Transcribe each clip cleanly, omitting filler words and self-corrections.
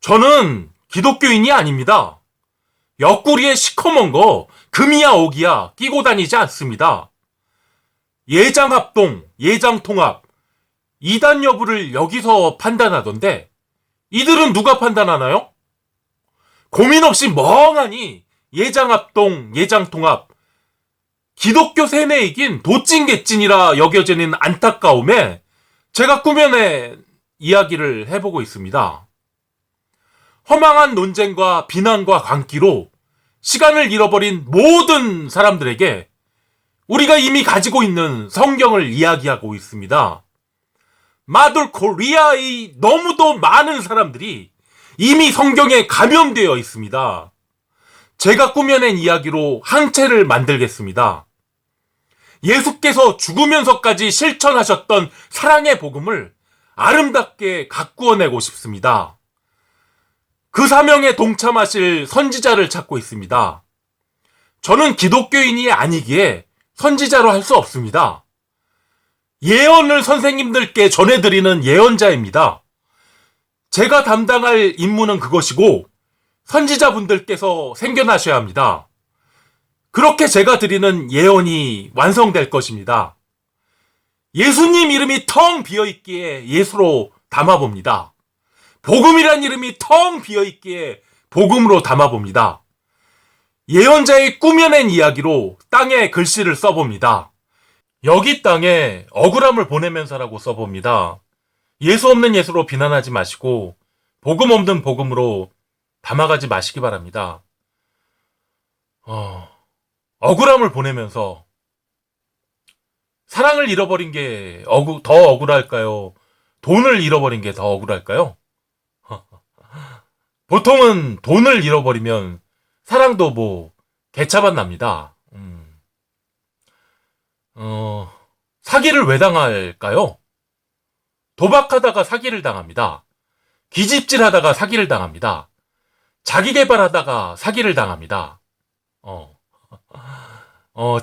저는 기독교인이 아닙니다. 옆구리에 시커먼 거 금이야 옥이야 끼고 다니지 않습니다. 예장합동, 예장통합, 이단 여부를 여기서 판단하던데 이들은 누가 판단하나요? 고민 없이 멍하니 예장합동, 예장통합, 기독교 세뇌이긴 도찐개찐이라 여겨지는 안타까움에 제가 꾸며낸 이야기를 해보고 있습니다. 허망한 논쟁과 비난과 광기로 시간을 잃어버린 모든 사람들에게 우리가 이미 가지고 있는 성경을 이야기하고 있습니다. 마돌 코리아의 너무도 많은 사람들이 이미 성경에 감염되어 있습니다. 제가 꾸며낸 이야기로 항체를 만들겠습니다. 예수께서 죽으면서까지 실천하셨던 사랑의 복음을 아름답게 가꾸어내고 싶습니다. 그 사명에 동참하실 선지자를 찾고 있습니다. 저는 기독교인이 아니기에 선지자로 할 수 없습니다. 예언을 선생님들께 전해드리는 예언자입니다. 제가 담당할 임무는 그것이고 선지자분들께서 생겨나셔야 합니다. 그렇게 제가 드리는 예언이 완성될 것입니다. 예수님 이름이 텅 비어있기에 예수로 담아봅니다. 복음이란 이름이 텅 비어있기에 복음으로 담아봅니다. 예언자의 꾸며낸 이야기로 땅에 글씨를 써봅니다. 여기 땅에 억울함을 보내면서라고 써봅니다. 예수 없는 예수로 비난하지 마시고 복음 없는 복음으로 담아가지 마시기 바랍니다. 억울함을 보내면서 사랑을 잃어버린 게 더 억울할까요? 돈을 잃어버린 게 더 억울할까요? 보통은 돈을 잃어버리면 사랑도 개차반 납니다. 사기를 왜 당할까요? 도박하다가 사기를 당합니다. 기집질하다가 사기를 당합니다. 자기개발하다가 사기를 당합니다.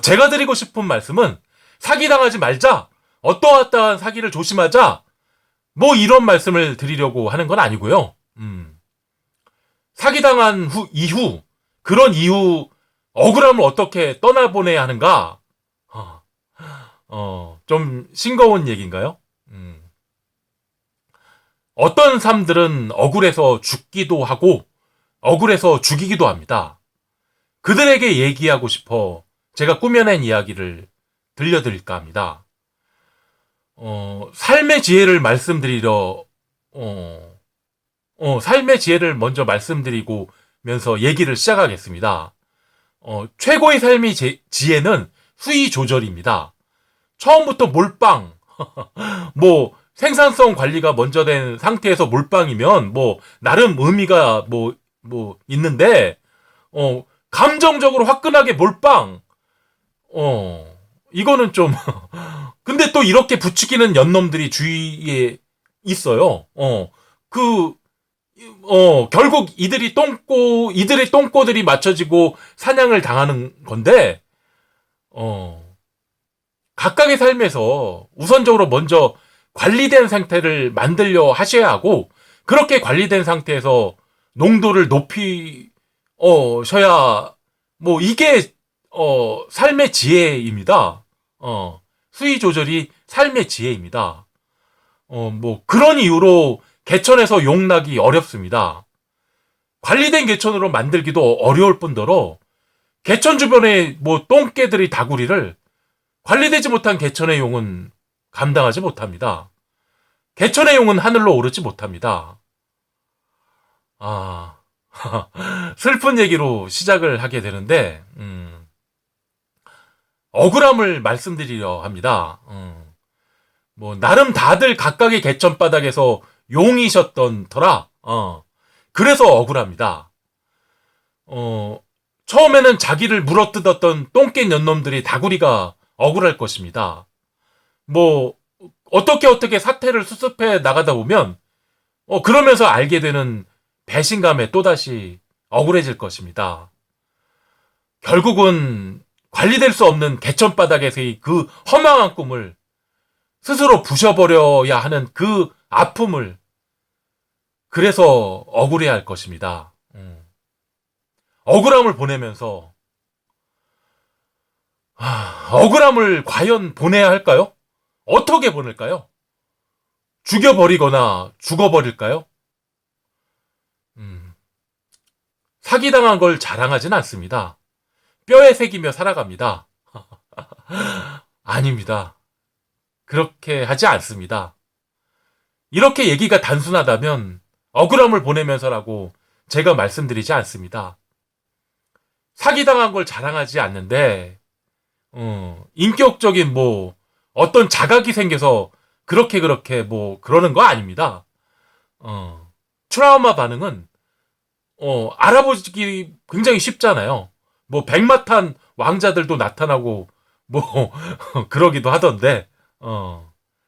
제가 드리고 싶은 말씀은 사기당하지 말자, 어떠한 사기를 조심하자, 이런 말씀을 드리려고 하는 건 아니고요. 사기당한 이후, 그런 이후 억울함을 어떻게 떠나보내야 하는가? 좀 싱거운 얘기인가요? 어떤 삶들은 억울해서 죽기도 하고 억울해서 죽이기도 합니다. 그들에게 얘기하고 싶어 제가 꾸며낸 이야기를 들려드릴까 합니다. 삶의 지혜를 말씀드리려 삶의 지혜를 먼저 말씀드리고면서 얘기를 시작하겠습니다. 최고의 삶의 지혜는 수위 조절입니다. 처음부터 몰빵, 생산성 관리가 먼저 된 상태에서 몰빵이면, 나름 의미가 있는데, 감정적으로 화끈하게 몰빵, 이거는 좀, 근데 또 이렇게 부추기는 연놈들이 주위에 있어요. 결국 이들의 똥꼬들이 맞춰지고 사냥을 당하는 건데, 각각의 삶에서 우선적으로 먼저 관리된 상태를 만들려 하셔야 하고, 그렇게 관리된 상태에서 농도를 높이셔야, 이게, 삶의 지혜입니다. 수위 조절이 삶의 지혜입니다. 그런 이유로 개천에서 용나기 어렵습니다. 관리된 개천으로 만들기도 어려울 뿐더러, 개천 주변에 똥개들이 다구리를 관리되지 못한 개천의 용은 감당하지 못합니다. 개천의 용은 하늘로 오르지 못합니다. 슬픈 얘기로 시작을 하게 되는데, 억울함을 말씀드리려 합니다. 나름 다들 각각의 개천 바닥에서 용이셨던 터라, 그래서 억울합니다. 처음에는 자기를 물어뜯었던 똥개 연놈들이 다구리가 억울할 것입니다. 어떻게 사태를 수습해 나가다 보면, 그러면서 알게 되는 배신감에 또다시 억울해질 것입니다. 결국은 관리될 수 없는 개천바닥에서의 그 허망한 꿈을 스스로 부셔버려야 하는 그 아픔을 그래서 억울해할 것입니다. 억울함을 보내면서 억울함을 과연 보내야 할까요? 어떻게 보낼까요? 죽여버리거나 죽어버릴까요? 사기당한 걸 자랑하진 않습니다. 뼈에 새기며 살아갑니다. 아닙니다. 그렇게 하지 않습니다. 이렇게 얘기가 단순하다면 억울함을 보내면서라고 제가 말씀드리지 않습니다. 사기당한 걸 자랑하지 않는데 인격적인 어떤 자각이 생겨서 그렇게 그러는 거 아닙니다. 트라우마 반응은 알아보기 굉장히 쉽잖아요. 백마탄 왕자들도 나타나고 그러기도 하던데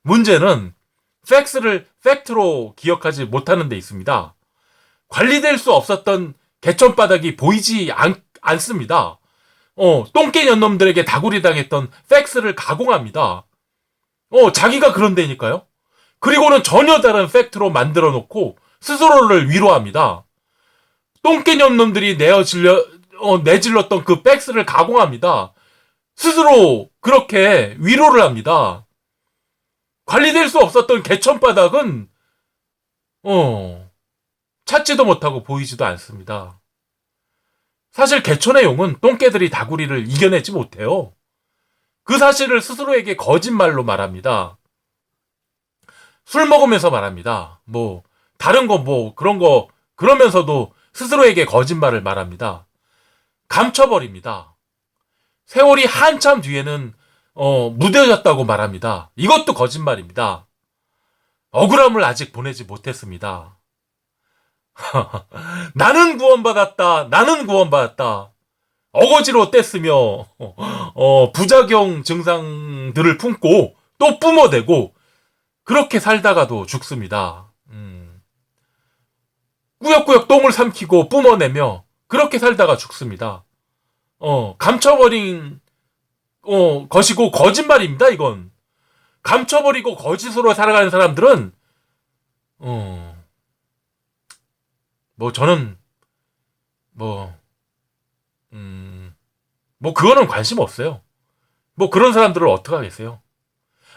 문제는 팩트로 기억하지 못하는 데 있습니다. 관리될 수 없었던 개천바닥이 보이지 않습니다. 똥개년 놈들에게 다구리 당했던 팩트를 가공합니다. 자기가 그런다니까요. 그리고는 전혀 다른 팩트로 만들어 놓고 스스로를 위로합니다. 똥개년 놈들이 내질렀던 그 팩트를 가공합니다. 스스로 그렇게 위로를 합니다. 관리될 수 없었던 개천바닥은 찾지도 못하고 보이지도 않습니다. 사실 개천의 용은 똥개들이 다구리를 이겨내지 못해요. 그 사실을 스스로에게 거짓말로 말합니다. 술 먹으면서 말합니다. 다른 거 그런 거 그러면서도 스스로에게 거짓말을 말합니다. 감춰버립니다. 세월이 한참 뒤에는 무뎌졌다고 말합니다. 이것도 거짓말입니다. 억울함을 아직 보내지 못했습니다. 나는 구원받았다. 나는 구원받았다. 어거지로 뗐으며 부작용 증상들을 품고 또 뿜어대고 그렇게 살다가도 죽습니다. 꾸역꾸역 똥을 삼키고 뿜어내며 그렇게 살다가 죽습니다. 감춰버린 것이고 거짓말입니다. 이건 감춰버리고 거짓으로 살아가는 사람들은 저는 그거는 관심 없어요. 그런 사람들을 어떡하겠어요.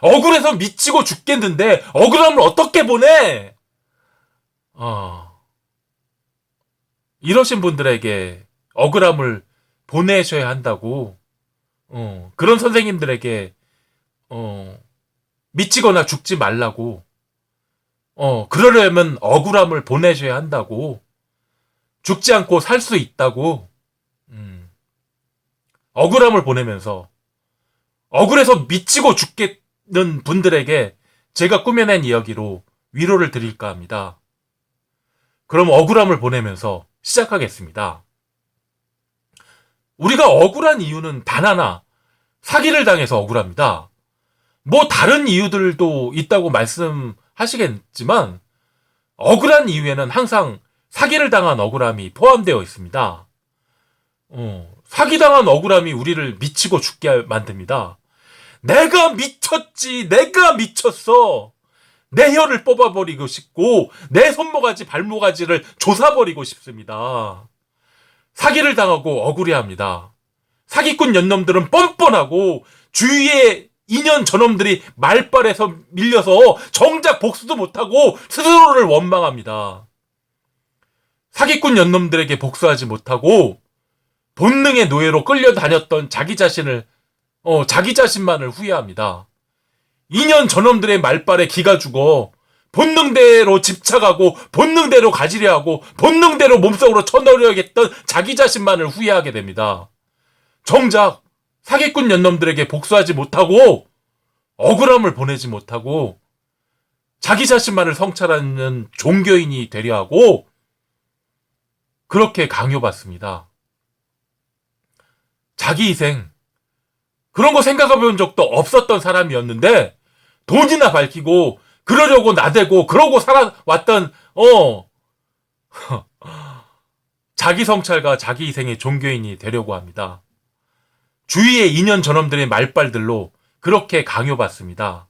억울해서 미치고 죽겠는데 억울함을 어떻게 보내? 이러신 분들에게 억울함을 보내셔야 한다고 그런 선생님들에게 미치거나 죽지 말라고 그러려면 억울함을 보내셔야 한다고 죽지 않고 살 수 있다고 억울함을 보내면서 억울해서 미치고 죽겠는 분들에게 제가 꾸며낸 이야기로 위로를 드릴까 합니다. 그럼 억울함을 보내면서 시작하겠습니다. 우리가 억울한 이유는 단 하나, 사기를 당해서 억울합니다. 다른 이유들도 있다고 말씀하시겠지만 억울한 이유에는 항상 사기를 당한 억울함이 포함되어 있습니다. 사기당한 억울함이 우리를 미치고 죽게 만듭니다. 내가 미쳤지, 내가 미쳤어. 내 혀를 뽑아버리고 싶고 내 손모가지 발모가지를 조사버리고 싶습니다. 사기를 당하고 억울해합니다. 사기꾼 년놈들은 뻔뻔하고 주위에 인연 저놈들이 말빨에서 밀려서 정작 복수도 못하고 스스로를 원망합니다. 사기꾼 년놈들에게 복수하지 못하고 본능의 노예로 끌려다녔던 자기 자신만을 후회합니다. 인연 저놈들의 말빨에 기가 죽어 본능대로 집착하고 본능대로 가지려 하고 본능대로 몸속으로 쳐넣으려겠던 자기 자신만을 후회하게 됩니다. 정작 사기꾼 년놈들에게 복수하지 못하고 억울함을 보내지 못하고 자기 자신만을 성찰하는 종교인이 되려 하고 그렇게 강요받습니다. 자기 희생 그런 거 생각해 본 적도 없었던 사람이었는데 돈이나 밝히고 그러려고 나대고 그러고 살아왔던 자기 성찰과 자기 희생의 종교인이 되려고 합니다. 주위의 인연 저놈들의 말빨들로 그렇게 강요받습니다.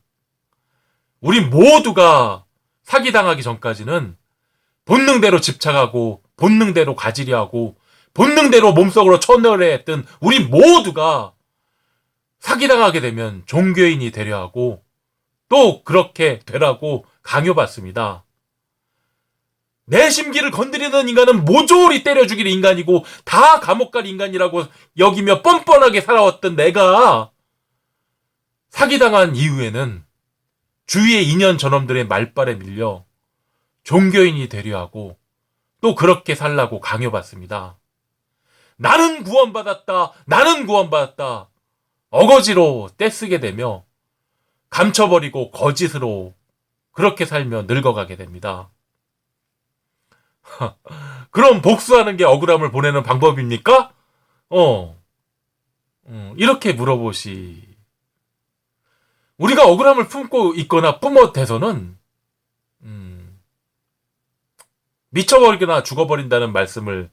우리 모두가 사기당하기 전까지는 본능대로 집착하고 본능대로 가지려하고 본능대로 몸속으로 쳐넣으려 했던 우리 모두가 사기당하게 되면 종교인이 되려 하고 또 그렇게 되라고 강요받습니다. 내 심기를 건드리는 인간은 모조리 때려 죽일 인간이고 다 감옥 갈 인간이라고 여기며 뻔뻔하게 살아왔던 내가 사기당한 이후에는 주위의 인연 저놈들의 말발에 밀려 종교인이 되려 하고 또 그렇게 살라고 강요받습니다. 나는 구원받았다. 나는 구원받았다. 어거지로 떼쓰게 되며 감춰버리고 거짓으로 그렇게 살며 늙어가게 됩니다. 그럼 복수하는 게 억울함을 보내는 방법입니까? 이렇게 물어보시. 우리가 억울함을 품고 있거나 뿜어대서는 미쳐버리거나 죽어버린다는 말씀을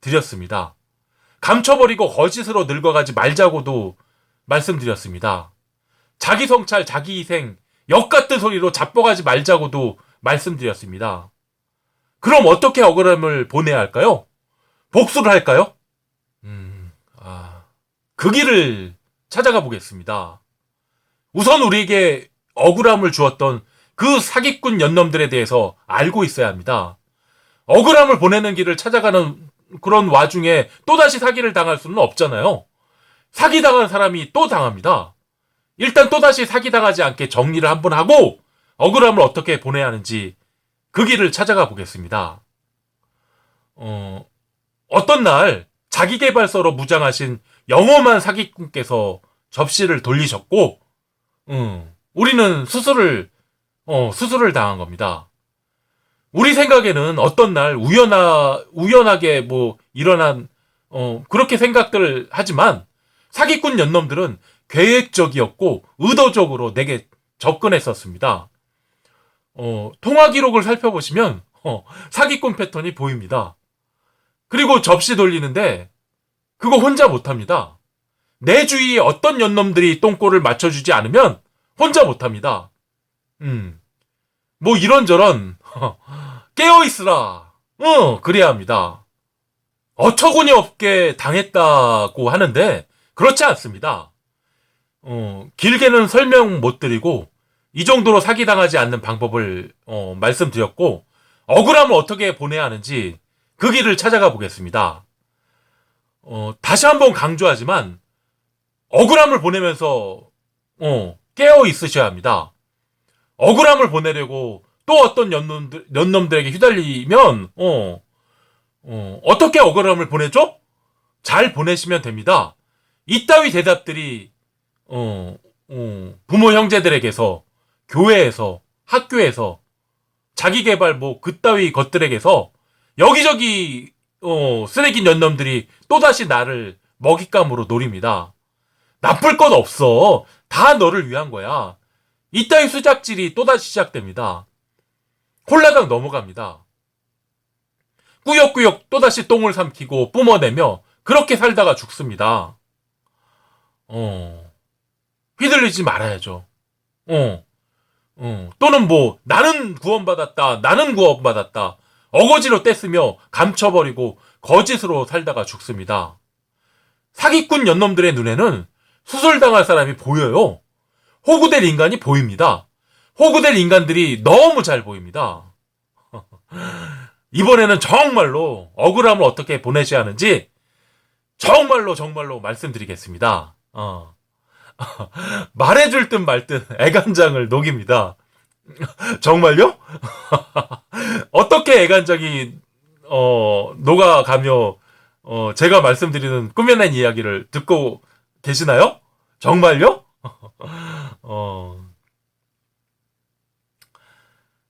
드렸습니다. 감춰버리고 거짓으로 늙어가지 말자고도 말씀드렸습니다. 자기 성찰, 자기 희생, 역같은 소리로 자뻑하지 말자고도 말씀드렸습니다. 그럼 어떻게 억울함을 보내야 할까요? 복수를 할까요? 그 길을 찾아가 보겠습니다. 우선 우리에게 억울함을 주었던 그 사기꾼 연놈들에 대해서 알고 있어야 합니다. 억울함을 보내는 길을 찾아가는 그런 와중에 또다시 사기를 당할 수는 없잖아요. 사기당한 사람이 또 당합니다. 일단 또다시 사기당하지 않게 정리를 한번 하고 억울함을 어떻게 보내야 하는지 그 길을 찾아가 보겠습니다. 어떤 날 자기계발서로 무장하신 영험한 사기꾼께서 접시를 돌리셨고 우리는 수술을 당한 겁니다. 우리 생각에는 어떤 날 우연하게 일어난 그렇게 생각들을 하지만 사기꾼 연놈들은 계획적이었고 의도적으로 내게 접근했었습니다. 통화 기록을 살펴보시면 사기꾼 패턴이 보입니다. 그리고 접시 돌리는데 그거 혼자 못합니다. 내 주위에 어떤 연놈들이 똥꼬를 맞춰주지 않으면 혼자 못합니다. 이런저런 깨어있으라 그래야 합니다. 어처구니 없게 당했다고 하는데 그렇지 않습니다. 길게는 설명 못 드리고 이 정도로 사기당하지 않는 방법을 말씀드렸고 억울함을 어떻게 보내야 하는지 그 길을 찾아가 보겠습니다. 다시 한번 강조하지만 억울함을 보내면서 깨어 있으셔야 합니다. 억울함을 보내려고 또 어떤 연놈들에게 휘둘리면 어떻게 억울함을 보내죠? 잘 보내시면 됩니다. 이따위 대답들이 부모 형제들에게서 교회에서 학교에서 자기개발 그따위 것들에게서 여기저기 쓰레기 연놈들이 또다시 나를 먹잇감으로 노립니다. 나쁠 것 없어. 다 너를 위한 거야. 이따위 수작질이 또다시 시작됩니다. 홀라당 넘어갑니다. 꾸역꾸역 또다시 똥을 삼키고 뿜어내며 그렇게 살다가 죽습니다. 휘둘리지 말아야죠. 또는 나는 구원받았다. 나는 구원받았다. 어거지로 떼쓰며 감춰버리고 거짓으로 살다가 죽습니다. 사기꾼 연놈들의 눈에는 수술당할 사람이 보여요. 호구될 인간이 보입니다. 호구될 인간들이 너무 잘 보입니다. 이번에는 정말로 억울함을 어떻게 보내셔야 하는지 정말로 말씀드리겠습니다. 말해줄 듯 말 듯 애간장을 녹입니다. 정말요? 어떻게 애간장이 녹아가며 제가 말씀드리는 꾸며낸 이야기를 듣고 계시나요? 정말요?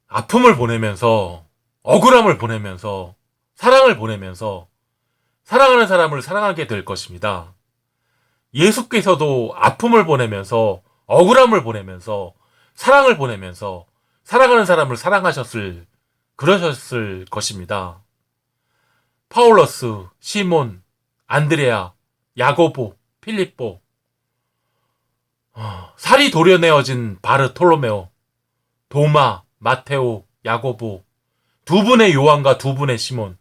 아픔을 보내면서 억울함을 보내면서 사랑을 보내면서 사랑하는 사람을 사랑하게 될 것입니다. 예수께서도 아픔을 보내면서 억울함을 보내면서 사랑을 보내면서 사랑하는 사람을 그러셨을 것입니다. 파울러스, 시몬, 안드레아, 야고보, 필립보, 살이 도려내어진 바르톨로메오, 도마, 마테오, 야고보, 두 분의 요한과 두 분의 시몬,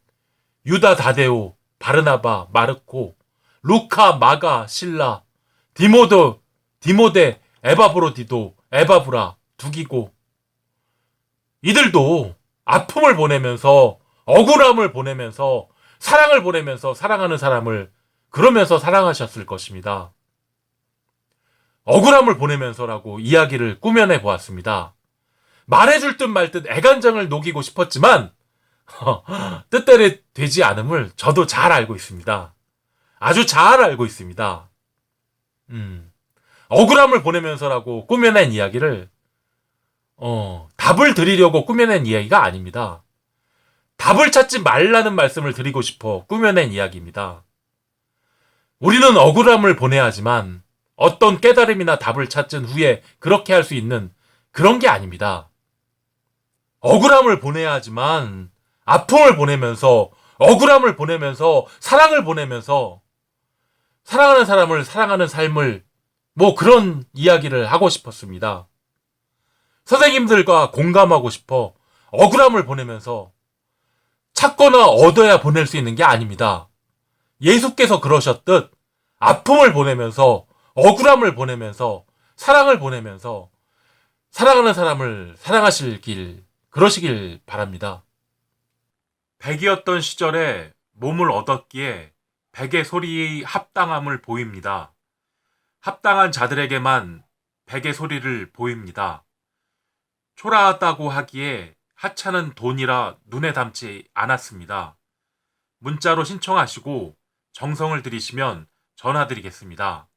유다 다데오, 바르나바, 마르코, 루카, 마가, 실라, 디모데, 에바브로디도, 에바브라, 두기고, 이들도 아픔을 보내면서 억울함을 보내면서 사랑을 보내면서 사랑하는 사람을 그러면서 사랑하셨을 것입니다. 억울함을 보내면서라고 이야기를 꾸며내 보았습니다. 말해줄 듯 말 듯 애간장을 녹이고 싶었지만 뜻대로 되지 않음을 저도 잘 알고 있습니다. 아주 잘 알고 있습니다. 억울함을 보내면서라고 꾸며낸 이야기를 답을 드리려고 꾸며낸 이야기가 아닙니다. 답을 찾지 말라는 말씀을 드리고 싶어 꾸며낸 이야기입니다. 우리는 억울함을 보내야 하지만 어떤 깨달음이나 답을 찾은 후에 그렇게 할 수 있는 그런 게 아닙니다. 억울함을 보내야 하지만 아픔을 보내면서 억울함을 보내면서 사랑을 보내면서 사랑하는 사람을 사랑하는 삶을 그런 이야기를 하고 싶었습니다. 선생님들과 공감하고 싶어 억울함을 보내면서 찾거나 얻어야 보낼 수 있는 게 아닙니다. 예수께서 그러셨듯 아픔을 보내면서 억울함을 보내면서 사랑을 보내면서 사랑하는 사람을 그러시길 바랍니다. 백이었던 시절에 몸을 얻었기에 백의 소리의 합당함을 보입니다. 합당한 자들에게만 백의 소리를 보입니다. 초라하다고 하기에 하찮은 돈이라 눈에 담지 않았습니다. 문자로 신청하시고 정성을 들이시면 전화드리겠습니다.